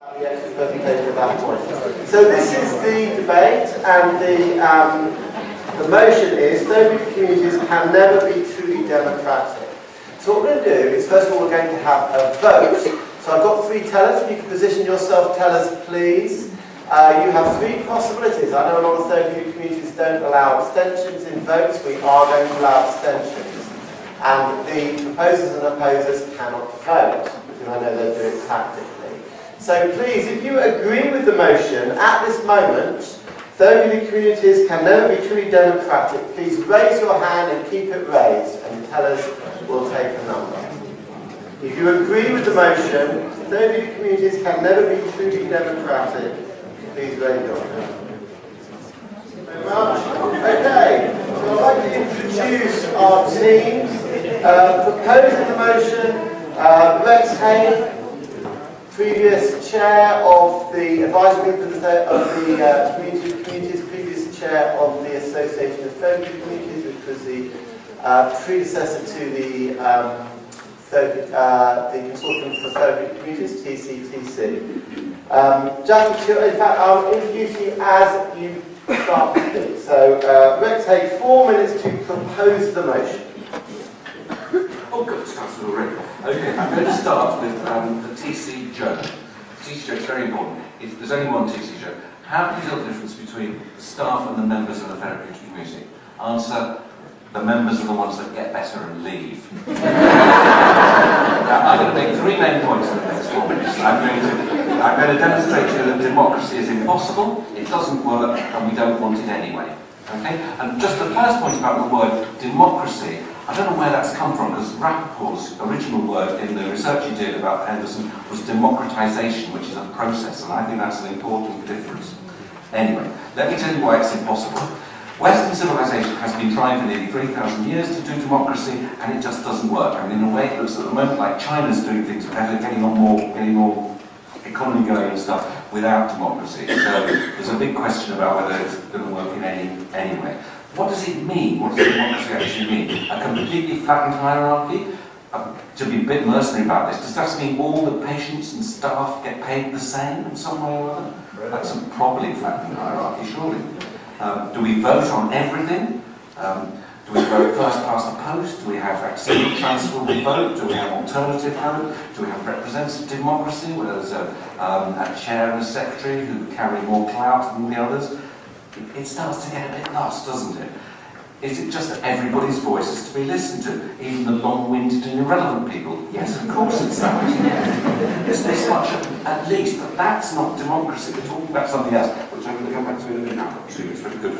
The extra presentation at that point. So this is the debate, and the motion is therapeutic communities can never be truly democratic. So what we're going to do is, first of all, we're going to have a vote. So I've got three tellers. If you can position yourself, tellers, please. You have three possibilities. I know a lot of therapeutic communities don't allow abstentions in votes. We are going to allow abstentions. And the proposers and opposers cannot vote, because I know they'll do it tactically. So please, if you agree with the motion, at this moment, therapeutic communities can never be truly democratic. Please raise your hand and keep it raised, and the tellers will take a number. If you agree with the motion, therapeutic communities can never be truly democratic, please raise your hand. Thank you very much. Okay, so I'd like to introduce our teams. Proposing the motion, Rex Haigh, previous chair of the advisory group of the communities, previous chair of the Association of Therapeutic Communities, which was the predecessor to the Consortium for Therapeutic Communities, TCTC. Jackie Chivers, in fact, I'll introduce you as you start to speak. So, Rex Haigh, 4 minutes to propose the motion. Oh, good, it starts already. Okay, I'm going to start with the TC joke. The TC joke is very important. There's only one TC joke. How can you tell the difference between the staff and the members of the therapeutic community? Answer, the members are the ones that get better and leave. Now, I'm going to make three main points in the next 4 minutes. I'm going to demonstrate to you that democracy is impossible, it doesn't work, and we don't want it anyway. Okay? And just the first point about the word democracy, I don't know where that's come from, because Rappaport's original word in the research he did about Henderson was democratisation, which is a process, and I think that's an important difference. Anyway, let me tell you why it's impossible. Western civilization has been trying for nearly 3,000 years to do democracy, and it just doesn't work. I mean, in a way, it looks at the moment like China's doing things better, getting more economy going and stuff without democracy. So there's a big question about whether it's going to work in any way. What does it mean? What does democracy actually mean? A completely flattened hierarchy? To be a bit mercenary about this, does that mean all the patients and staff get paid the same in some way or other? That's a properly flattened hierarchy, surely. Do we vote on everything? Do we vote first past the post? Do we have vaccine transferable vote? Do we have alternative vote? Do we have representative democracy, where there's a chair and a secretary who carry more clout than the others? It starts to get a bit lost, doesn't it? Is it just that everybody's voice is to be listened to, even the long-winded and irrelevant people? Yes, of course it's that. It's this much at least, but that's not democracy. We're talking about something else, which I'm going to come back to in a minute now. It's very good.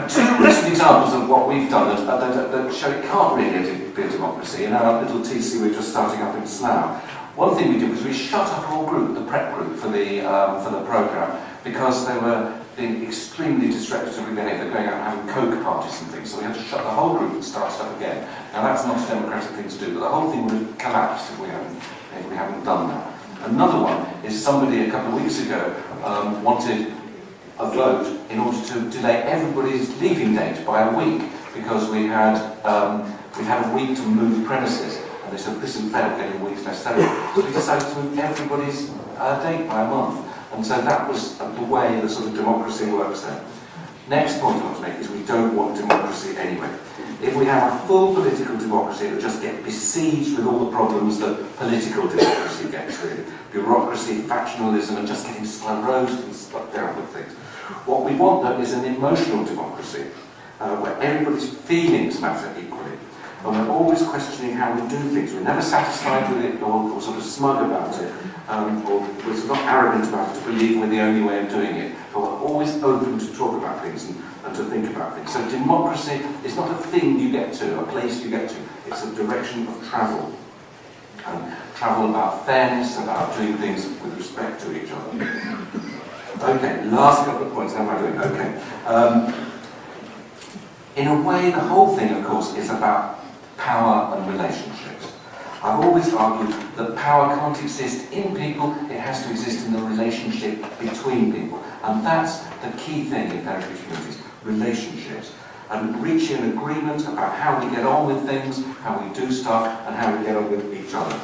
Two recent examples of what we've done that show it can't really be a democracy. In our little TC we're just starting up in Slough. One thing we did was we shut up our group, the prep group for the programme, because they were being extremely disreputable behaviour, going out and having coke parties and things. So we had to shut the whole group and start stuff again. Now that's not a democratic thing to do, but the whole thing would have collapsed if we hadn't done that. Another one is somebody a couple of weeks ago wanted a vote in order to delay everybody's leaving date by a week, because we had a week to move premises. And they said, this isn't fair, we're getting a week's less salary. So we decided to move everybody's date by a month. And so that was the way the sort of democracy works then. Next point I want to make is we don't want democracy anyway. If we have a full political democracy, it will just get besieged with all the problems that political democracy gets, really. Bureaucracy, factionalism, and just getting sclerosed and stuck down with things. What we want, though, is an emotional democracy, where everybody's feelings matter equally. And we're always questioning how we do things. We're never satisfied with it or sort of smug about it, or we're sort of not arrogant about it to believe we're the only way of doing it. But we're always open to talk about things and to think about things. So democracy is not a thing you get to, a place you get to. It's a direction of travel. Travel about fairness, about doing things with respect to each other. Okay, last couple of points. How am I doing? Okay. In a way, the whole thing, of course, is about power and relationships. I've always argued that power can't exist in people, it has to exist in the relationship between people. And that's the key thing in therapeutic communities, relationships. And reaching an agreement about how we get on with things, how we do stuff, and how we get on with each other.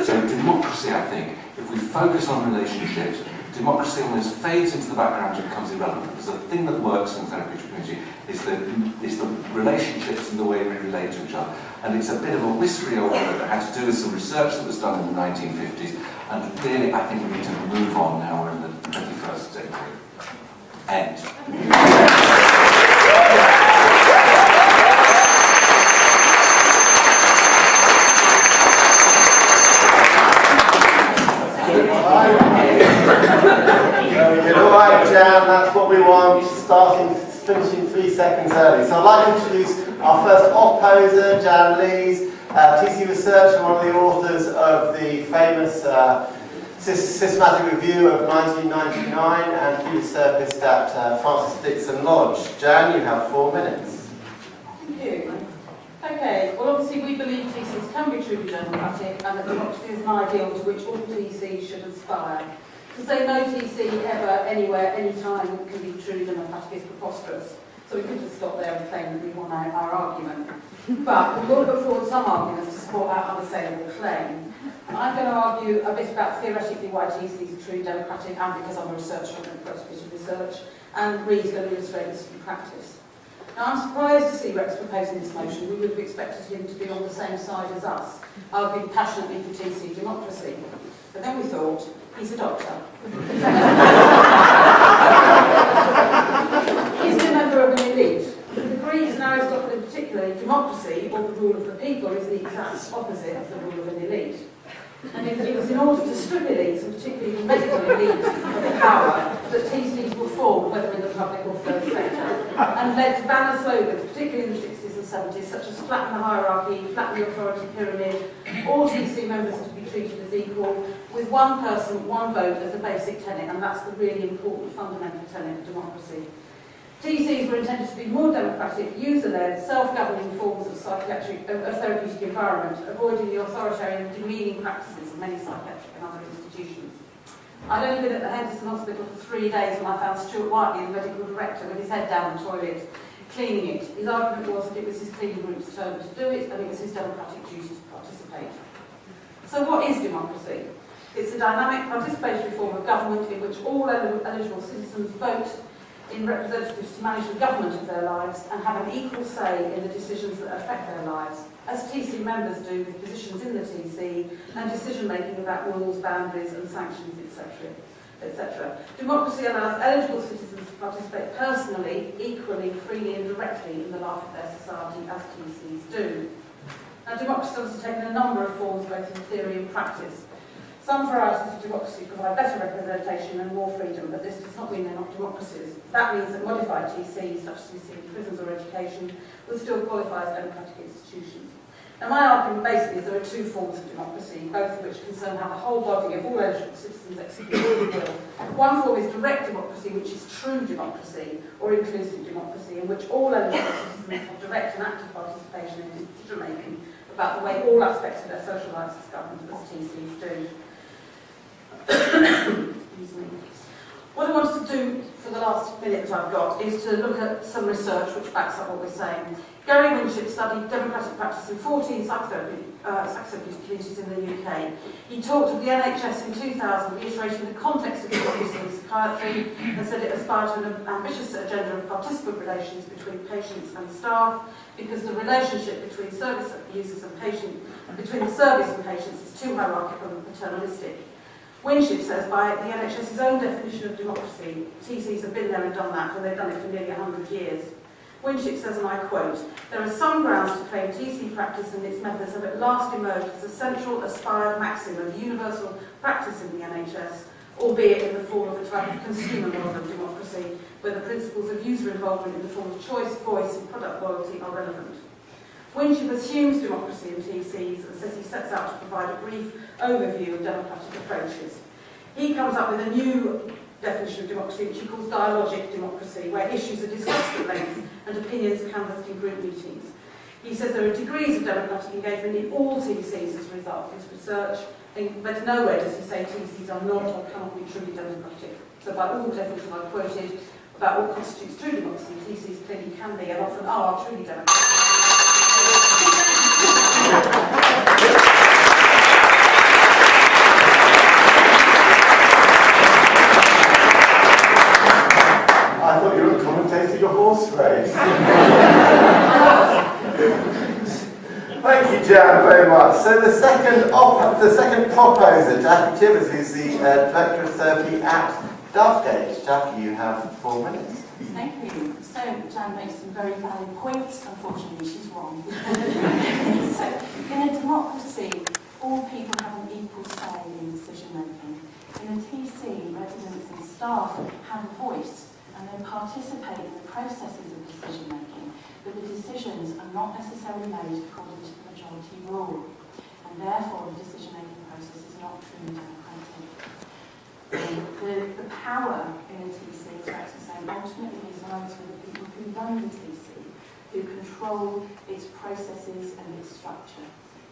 So democracy, I think, if we focus on relationships, democracy almost fades into the background and becomes irrelevant. Because the thing that works in the therapeutic community is the relationships and the way we relate to each other. And it's a bit of a whispery old word that had to do with some research that was done in the 1950s. And really, I think we need to move on now. We're in the 21st century. End. Alright, Jan, that's what we want, finishing 3 seconds early. So I'd like to introduce our first opposer, Jan Lees, TC researcher, one of the authors of the famous systematic review of 1999, and previous therapist at Francis Dixon Lodge. Jan, you have 4 minutes. Thank you. Okay, well obviously we believe TCs can be truly democratic and that democracy is an ideal to which all TCs should aspire. To say no TC ever, anywhere, anytime can be truly democratic is preposterous. So we could just stop there and claim that we won our argument. But we will put forward some arguments to support our unassailable claim. And I'm going to argue a bit about theoretically why TCs are truly democratic, and because I'm a researcher and a prosecutor of research, and Rhi's going to illustrate this in practice. Now I'm surprised to see Rex proposing this motion. We would have expected him to be on the same side as us, arguing passionately for TC democracy. But then we thought, he's a doctor. He's a member of an elite. The degree in Aristotle in particular, democracy, or the rule of the people, is the exact opposite of the rule of an elite. And it was in order to strip elites, and particularly the medical elite, of the power that TCs were formed, whether in the public or third sector, and led to banner slogans, particularly in the 60s and 70s, such as flatten the hierarchy, flatten the authority pyramid, all TC members are to be treated as equal, with one person, one vote as a basic tenet, and that's the really important fundamental tenet of democracy. TCs were intended to be more democratic, user-led, self-governing forms of therapeutic environment, avoiding the authoritarian, demeaning practices of many psychiatric and other institutions. I'd only been at the Henderson Hospital for 3 days when I found Stuart Whiteley, the medical director, with his head down the toilet, cleaning it. His argument was that it was his cleaning group's turn to do it, and it was his democratic duty to participate. So what is democracy? It's a dynamic, participatory form of government in which all eligible citizens vote in representatives to manage the government of their lives and have an equal say in the decisions that affect their lives, as TC members do with positions in the TC and decision-making about rules, boundaries and sanctions, etc. etc. Democracy allows eligible citizens to participate personally, equally, freely and directly in the life of their society, as TCs do. Now, democracy has taken a number of forms, both in theory and practice. Some varieties of democracy provide better representation and more freedom, but this does not mean they're not democracies. That means that modified TCs, such as we see in prisons or education, will still qualify as democratic institutions. Now, my argument basically is there are 2 forms of democracy, both of which concern how the whole body of all eligible citizens execute their will. One form is direct democracy, which is true democracy, or inclusive democracy, in which all eligible citizens have direct and active participation in decision-making about the way all aspects of their social lives are governed, as TCs do. Excuse me. What I wanted to do for the last minute that I've got is to look at some research which backs up what we're saying. Gary Winship studied democratic practice in 14 psychotherapeutic communities in the UK. He talked of the NHS in 2000, reiterating the context of democracy in psychiatry, and said it aspired to an ambitious agenda of participant relations between patients and staff, because the relationship between service users and between the service and patients is too hierarchical and paternalistic. Winship says, by the NHS's own definition of democracy, TCs have been there and done that, and they've done it for nearly 100 years. Winship says, and I quote, "There are some grounds to claim TC practice and its methods have at last emerged as a central aspired maxim of universal practice in the NHS, albeit in the form of a type of consumer model of democracy, where the principles of user involvement in the form of choice, voice and product loyalty are relevant." Winship assumes democracy in TCs and says he sets out to provide a brief overview of democratic approaches. He comes up with a new definition of democracy, which he calls dialogic democracy, where issues are discussed at length and opinions are canvassed in group meetings. He says there are degrees of democratic engagement in all TCs as a result of his research, but nowhere does he say TCs are not or cannot be truly democratic. So by all definitions I've quoted about what constitutes true democracy, TCs clearly can be and often are truly democratic. Jan, very much. So the second proposer, Jackie Chivers, who's the Director of Therapy at Dovegate. Jackie, you have 4 minutes. Thank you. So Jan makes some very valid points. Unfortunately, she's wrong. So in a democracy, all people have an equal say in decision making. In a TC, residents and staff have a voice and they participate in the processes of decision making, but the decisions are not necessarily made according to the majority rule, and therefore the decision making process is not truly democratic. The power in a TC, as Rex was saying, ultimately resides with the people who run the TC, who control its processes and its structure.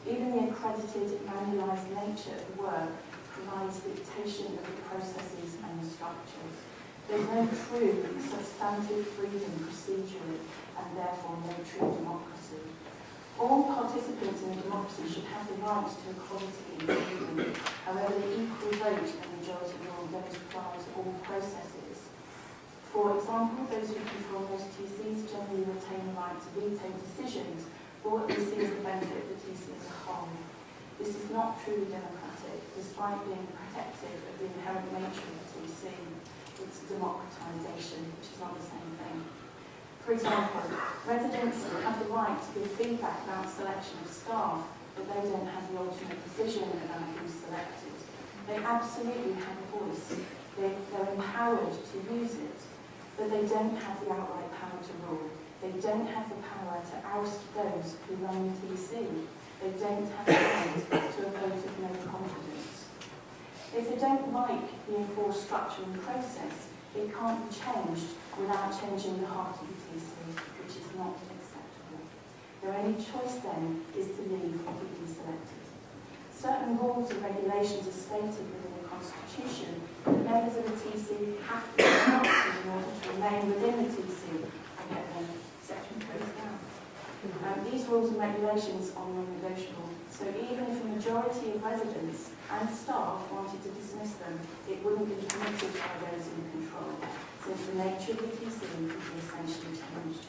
Even the accredited, manualised nature of the work provides dictation of the processes and the structures. There's no true substantive freedom procedurally, and therefore no true democracy. All participants in a democracy should have the right to equality and freedom. However, the equal vote and majority rule don't apply to all processes. For example, those who control most TCs generally retain the right to veto decisions for what they see as the benefit of the TC as a whole. This is not truly democratic, despite being protective of the inherent nature of the TC. It's democratisation, which is not the same thing. For example, residents have the right to give feedback about selection of staff, but they don't have the ultimate decision about who's selected. They absolutely have a voice. They're empowered to use it, but they don't have the outright power to rule. They don't have the power to oust those who run the TC. They don't have the right to a vote of no confidence. If they don't like the enforced structure and process, it can't be changed without changing the heart of the TC, which is not acceptable. Their only choice then is to leave or to be deselected. Certain rules and regulations are stated within the Constitution that members of the TC have to be elected in order to remain within the TC and get their section closed down. These rules and regulations are non-negotiable, so even if a majority of residents and staff wanted to dismiss them, it wouldn't be permitted by those in control, since the nature of the TC would be essentially changed.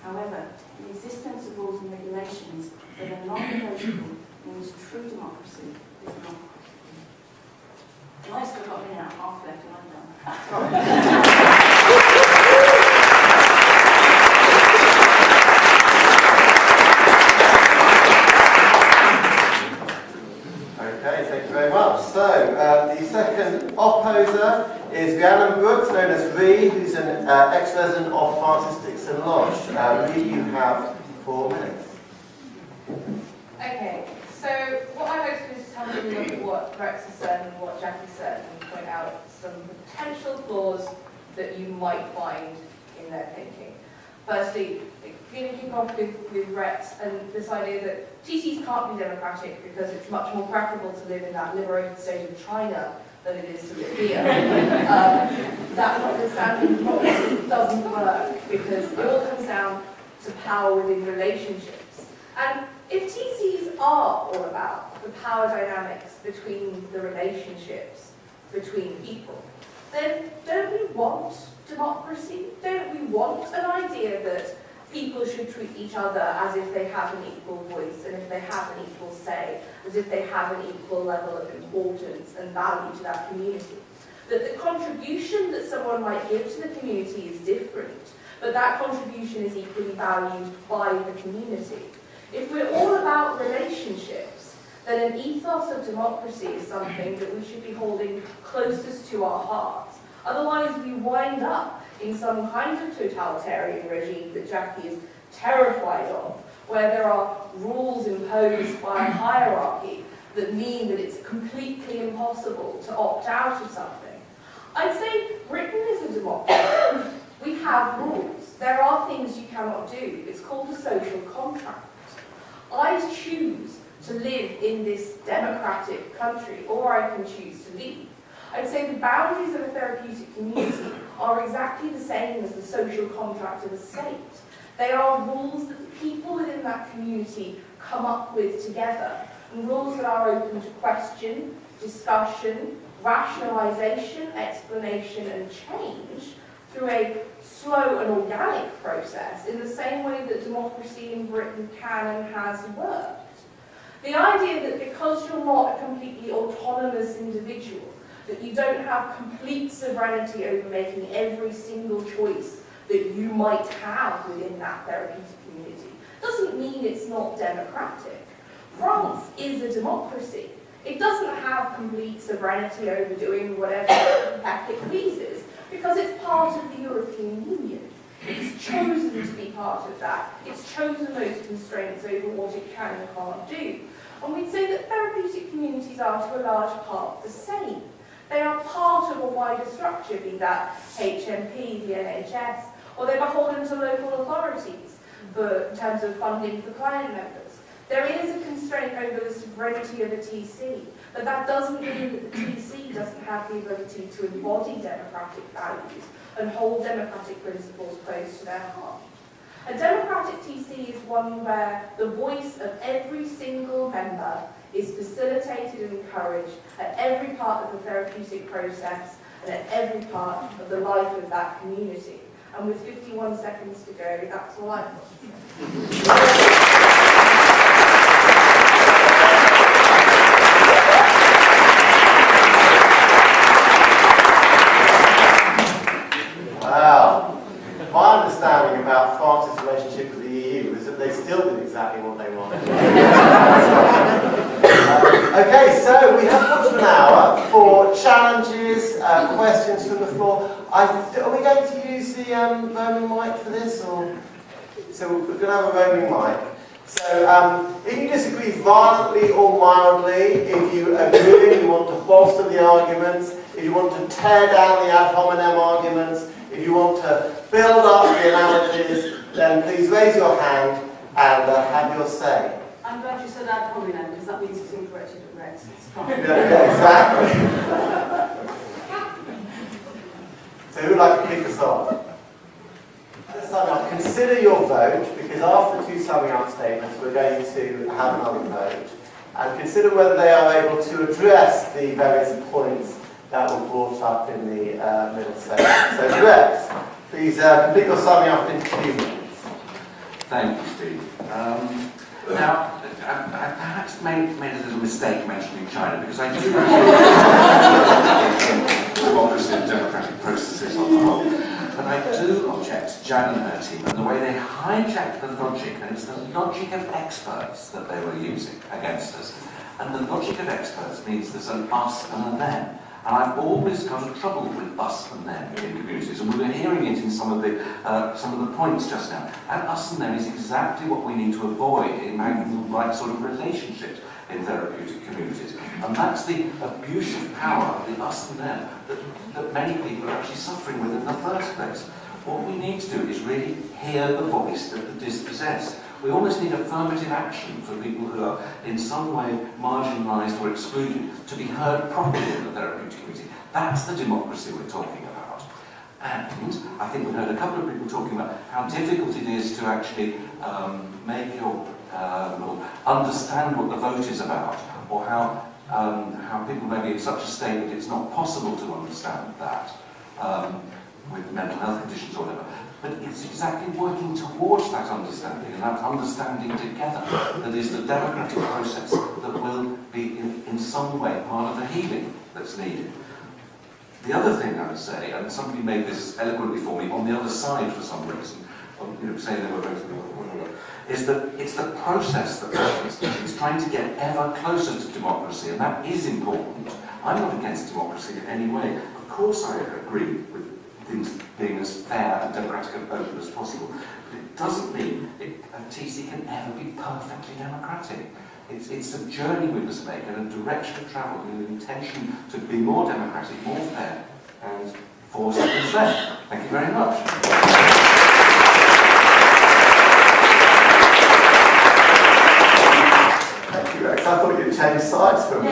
However, the existence of rules and regulations that are non-negotiable means true democracy is not possible. Well, I've still got a minute and a half left and I'm done. So, the second opposer is Rhianon, known as Rhi, who's an ex-resident of Francis Dixon Lodge. Rhi, you have 4 minutes. Okay, so what I hope to do is tell you a look at what Rex has said and what Jackie said and point out some potential flaws that you might find in their thinking. Firstly, going to kick off with Rex and this idea that TCs can't be democratic because it's much more preferable to live in that liberated state of China than it is to live here. That notwithstanding, democracy doesn't work because it all comes down to power within relationships. And if TCs are all about the power dynamics between the relationships between people, then don't we want democracy? Don't we want an idea that people should treat each other as if they have an equal voice and if they have an equal say, as if they have an equal level of importance and value to that community? That the contribution that someone might give to the community is different, but that contribution is equally valued by the community. If we're all about relationships, then an ethos of democracy is something that we should be holding closest to our hearts. Otherwise, we wind up in some kind of totalitarian regime that Jackie is terrified of, where there are rules imposed by a hierarchy that mean that it's completely impossible to opt out of something. I'd say Britain is a democracy. We have rules. There are things you cannot do. It's called a social contract. I choose to live in this democratic country, or I can choose to leave. I'd say the boundaries of a therapeutic community are exactly the same as the social contract of a state. They are rules that the people within that community come up with together, and rules that are open to question, discussion, rationalisation, explanation and change through a slow and organic process in the same way that democracy in Britain can and has worked. The idea that because you're not a completely autonomous individual, that you don't have complete sovereignty over making every single choice that you might have within that therapeutic community, doesn't mean it's not democratic. France is a democracy. It doesn't have complete sovereignty over doing whatever it pleases, because it's part of the European Union. It's chosen to be part of that. It's chosen those constraints over what it can and can't do. And we'd say that therapeutic communities are to a large part the same. They are part of a wider structure, be that HMP, the NHS, or they're beholden to local authorities in terms of funding for client members. There is a constraint over the sovereignty of a TC, but that doesn't mean that the TC doesn't have the ability to embody democratic values and hold democratic principles close to their heart. A democratic TC is one where the voice of every single member is facilitated and encouraged at every part of the therapeutic process and at every part of the life of that community. And with 51 seconds to go, that's all I've got. Wow. My understanding about France's relationship with the EU is that they still did exactly what they wanted. Okay, so we have got an hour for challenges, questions from the floor. Are we going to use the roaming mic for this? Or? So we're going to have a roaming mic. So if you disagree violently or mildly, if you agree and you want to bolster the arguments, if you want to tear down the ad hominem arguments, if you want to build up the analogies, then please raise your hand and have your say. I'm glad you said ad hominem, because that means it's all directed at Rex. It's fine. Yeah, exactly. So who would like to kick us off? Let's sum up. Consider your vote, because after two summing up statements, we're going to have another vote. And consider whether they are able to address the various points that were brought up in the middle section. So Rex, please complete your summing up in 2 minutes. Thank you, Steve. Now, I perhaps made a little mistake mentioning China, because I do democracy and democratic processes on the whole. But I do object to Jan and her team and the way they hijacked the logic, and it's the logic of experts that they were using against us. And the logic of experts means there's an us and a them. And I've always got a trouble with us and them in communities, and we were hearing it in some of the points just now. And us and them is exactly what we need to avoid in having the right sort of relationships in therapeutic communities. And that's the abuse of power of the us and them that many people are actually suffering with in the first place. What we need to do is really hear the voice of the dispossessed. We almost need affirmative action for people who are in some way marginalised or excluded to be heard properly in the therapeutic community. That's the democracy we're talking about. And I think we heard a couple of people talking about how difficult it is to actually make or understand what the vote is about, or how people may be in such a state that it's not possible to understand that with mental health conditions or whatever. But it's exactly working towards that understanding, and that understanding together that is the democratic process that will be in some way part of the healing that's needed. The other thing I would say, and somebody made this eloquently for me on the other side for some reason, saying they were both is that it's the process that matters. It's trying to get ever closer to democracy, and that is important. I'm not against democracy in any way. Of course I agree with things being as fair and democratic and open as possible. But it doesn't mean a TC can ever be perfectly democratic. It's a journey we must make and a direction of travel with an intention to be more democratic, more fair, and for something fair. Thank you very much. Thank you, Rex. I thought you'd change sides for me.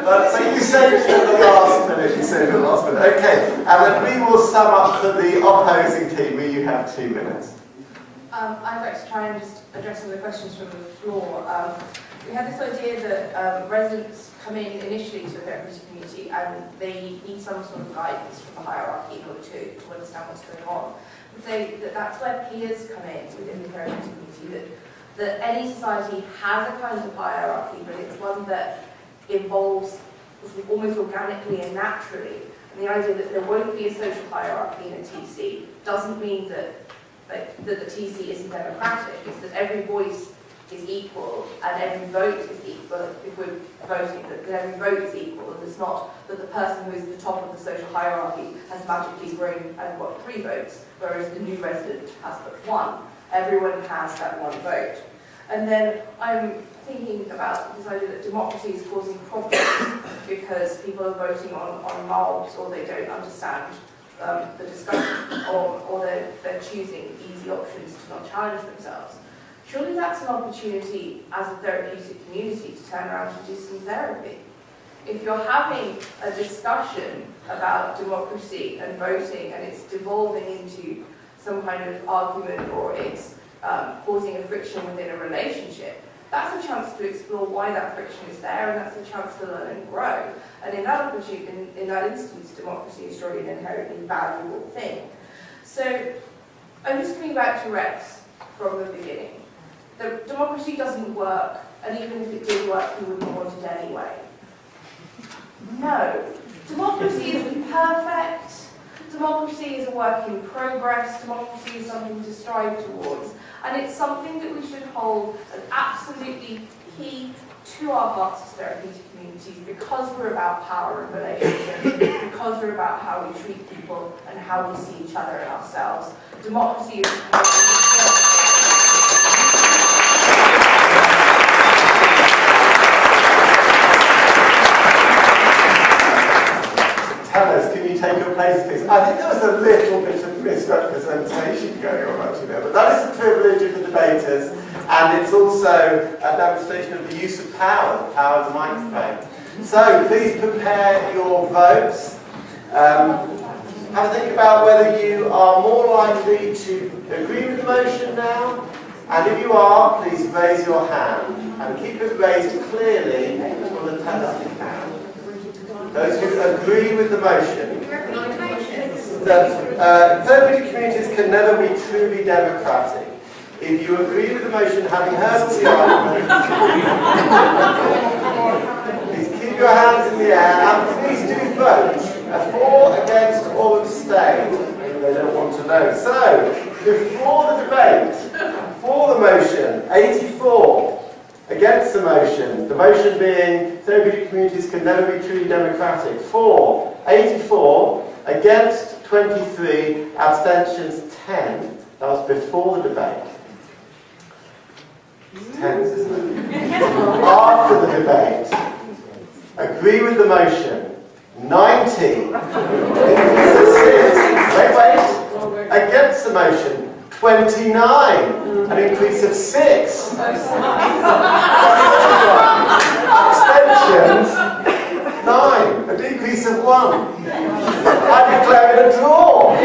But you said it at the last minute. Okay, and then we will sum up for the opposing team, where you have 2 minutes. I'd like to try and just address some of the questions from the floor. We have this idea that residents come in initially to a therapeutic community and they need some sort of guidance from the hierarchy in order to understand what's going on. I would say that that's where peers come in within the therapeutic community, that that any society has a kind of hierarchy, but it's one that evolves sort of almost organically and naturally. And the idea that there won't be a social hierarchy in a TC doesn't mean that the TC isn't democratic. It's that every voice is equal and every vote is equal. If we're voting, that every vote is equal, and it's not that the person who is at the top of the social hierarchy has magically grown and got 3 votes, whereas the new resident has but 1. Everyone has that 1 vote. And then I'm thinking about this idea that democracy is causing problems because people are voting on mobs, or they don't understand the discussion, or they're choosing easy options to not challenge themselves. Surely that's an opportunity as a therapeutic community to turn around and do some therapy. If you're having a discussion about democracy and voting and it's devolving into some kind of argument, or it's causing a friction within a relationship, that's a chance to explore why that friction is there, and that's a chance to learn and grow. And in that opportunity, in that instance, democracy is surely an inherently valuable thing. So I'm just coming back to Rex from the beginning. The democracy doesn't work, and even if it did work, we wouldn't want it anyway. No. Democracy isn't perfect. Democracy is a work in progress. Democracy is something to strive towards. And it's something that we should hold as absolutely key to our hearts as therapeutic communities, because we're about power and relationships, because we're about how we treat people and how we see each other and ourselves. Democracy is Tell us, can you take your place, please? I think there was a little bit of misrepresentation going on actually there, but that is the privilege of the debaters, and it's also a demonstration of the use of power, the power of the microphone. So please prepare your votes. Have a think about whether you are more likely to agree with the motion now, and if you are, please raise your hand, and keep it raised clearly for the testing count. Those who agree with the motion, that therapeutic communities can never be truly democratic. If you agree with the motion, having heard all the arguments, please keep your hands in the air, and please do vote for, against, or abstain. They don't want to know. So, before the debate, for the motion, 84. Against the motion being therapeutic communities can never be truly democratic. For, 84. Against, 23. Abstentions, 10. That was before the debate. It's tense, isn't it? After the debate, agree with the motion, 90. Wait. Against the motion, 29. An increase of 6. Abstentions, 9. A decrease of 1. I declare it a draw.